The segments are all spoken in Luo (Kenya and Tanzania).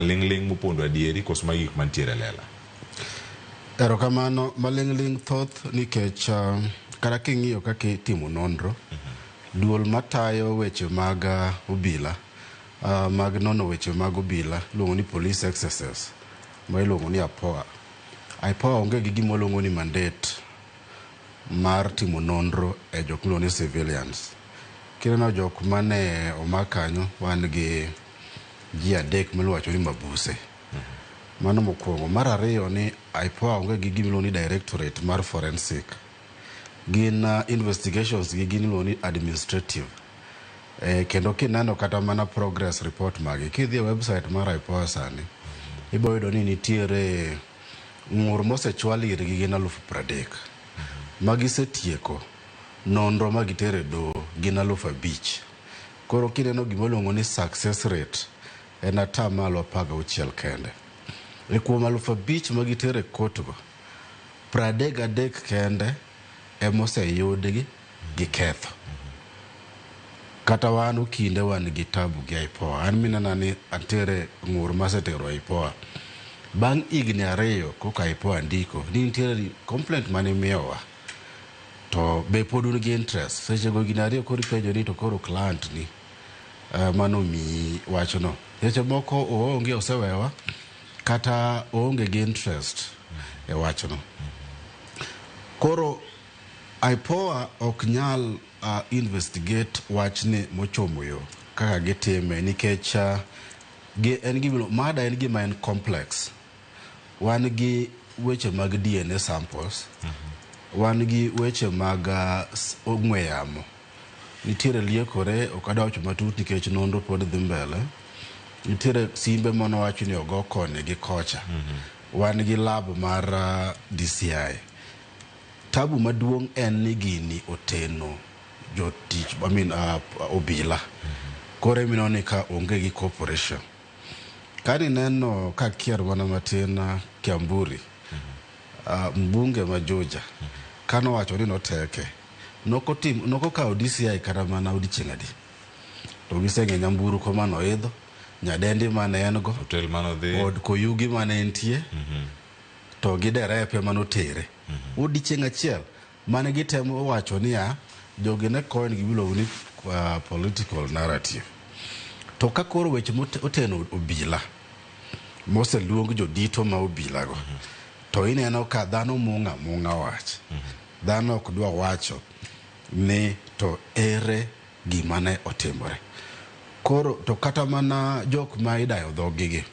ling mupondo adieri koso magik mantiere lela. Erokamano maling thoth nikech kara king'iyo kaka itimo nonro duol matayo weche mag obila mag nono weche mag obila luongo ni police excesses ma iluongo ni IPOA. IPOA onge gi gima luongo ni mandate mar timo nonro e jok miluongo ni civilians. Kineno jok mane omak kanyo wan gi ji adek miluwacho ni mabuse. Mano mokwongo. Mar ariyo ni IPOA onge gi gima iluongo ni directorate mar forensic. Gin investigations gi gin iluongo ni administrative. Kendo kineno kata mana progress report magi kidhi e website mar IPOA sani ibo yudo ni nitiere ng'ur mosechwal irgi gin 30,000 magisetieko nonro magitere do gin 5,000. Koro kineno gima iluongo ni success rate en atamalo 16 kende. E kuom 5,000 magitere kotgo 33 kende emoseyudgi gi ketho. Kata wan kinde wan gi tabu gi IPOA. An minena ni antere ng'ur masetero IPOA. Bang' higni 2 koka IPOA ndiko ni nitiere complaint mane miyowa to be pod un gi interest. Sechego higni 2 koro ipenjo ni to koro client ni mano mi wachono. Seche moko oonge osewewa kata oonge gi interest e wachono. Koro IPOA ok nyal investigate wachni mochomo yo kaka gitime nikech en gima mada en gima en complex. Wan gi weche mag DNA samples, wan gi weche mag ong'we yamo. Nitiere liekore ok adwa wacho matut nikech nonro pod dhi mbele. Nitiere simbe mano wacho ni ogo koni gi kocha. Wan gi lab mar DCI. Tabu maduong' en ni gini oteno jotich obila. Kore minoni ka onge gi corporation. Kani neno ka kier mana matin Kiamburi, mbunge ma Juja, kano wacho ni noteke. Noko kao DCI kata mana odiochieng' adi. To giseng'e nyamburu koma noidho, nyadendi mane en go, hotel mano dhi, od koyugi mane entie, to gi derepe manotere. Odiochieng' achiel mane gitemo wacho ni jogi ne kony gibiluongo ni political narrative. To ka koro weche oteno obila moseluong jodito ma obila go to ineno ka dhano mung'a wach. Dhano ok dwa wacho ni to ere gima ne otimore. Koro to kata mana jok ma idayo dhogigi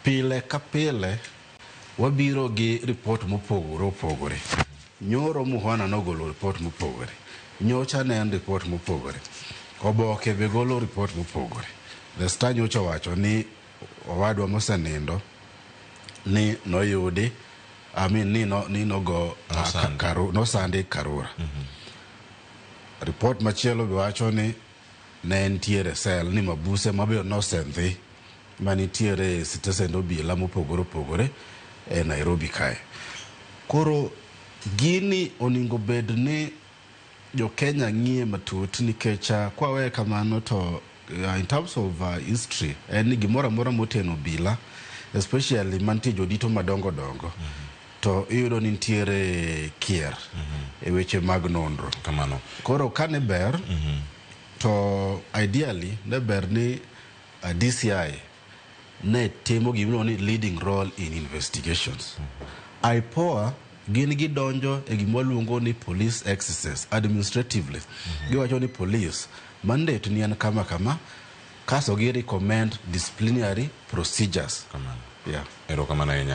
pile ka pile wabiro gi report mopogore. Nyoro Muhwana nogolo report mopogore. Nyocha ne en report mopogore. Oboke be golo report mopogore. The Star nyocha wacho ni owadwa mosenindo ni noyudi ni nogo nosandi Karura. Report machielo be wacho ni ne entiere sel ni mabuse mabe nosendhi manitiere sitesend obila mopogore e Nairobi kae. Koro gini oningo bed ni jo Kenya ng'iye matut nikech kwawe kamano to in terms of history en ni gimoro amora moteno obila especially mantie jodito madongo to iyudo ni nitiere kier e weche mag nonro. Kamano. Koro kane ber to ideally ne ber ni DCI ne temo gimiluongo ni leading role in investigations. IPOA gin gidonjo e gima luongo ni police excesses administratively. Giwacho ni police mandate ni en kama kaso gi recommend disciplinary procedures. Kamano. Yeah. Erokamano ahinya.